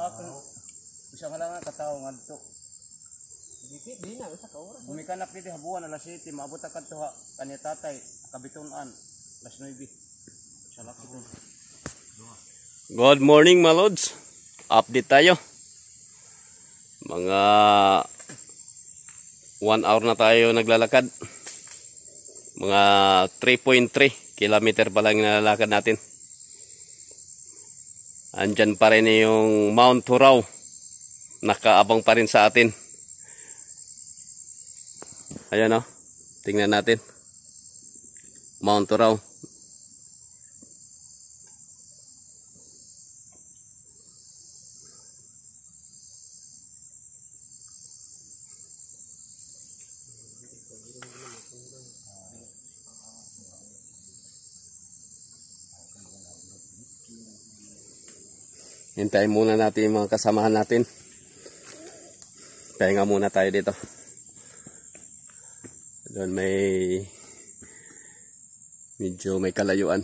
ako. Bisa nga lang katao nga dito. Di na usa ka oras. Bumikanap dito habuan alas 7, maabot ka kadto ha kanya tatay kabitunan alas 9. Salak ito. Good morning mga lods. Update tayo. Mga 1 hour na tayo naglalakad. Mga 3.3 kilometer pa lang nalalakad natin. Andyan pa rin yung Mount Huraw. Nakaabang pa rin sa atin. Ayan o. Tingnan natin. Mount Huraw. Hintayin muna natin yung mga kasamahan natin. Pahinga muna tayo dito. Doon medyo may kalayuan.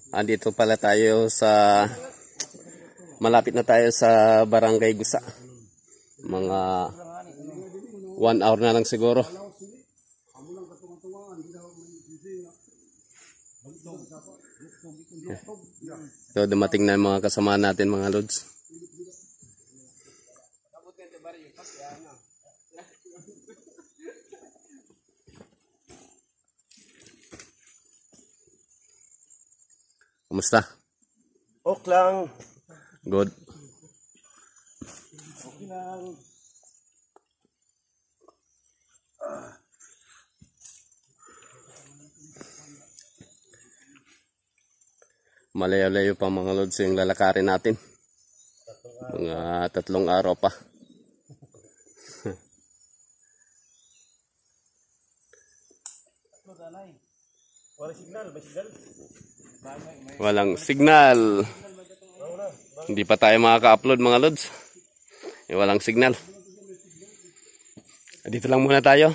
Andito pala tayo sa malapit na tayo sa Barangay Gusa. Mga 1 hour na lang siguro. So dumating na yung mga kasama natin mga lods. Kumusta? Ok lang. Good. Okay lang. Malayo-layo pa mga lods yung lalakarin natin. Mga 3 araw pa. Walang signal. Hindi pa tayo makaka-upload mga lods. Walang signal. Dito lang muna tayo.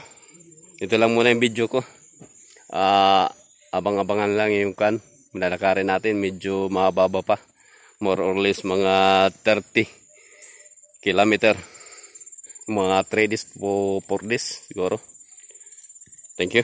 Dito lang muna yung video ko. Abang-abangan lang yung malalakarin natin. Medyo mababa pa. More or less mga 30 kilometer. Mga 3 days o 4 days siguro. Thank you.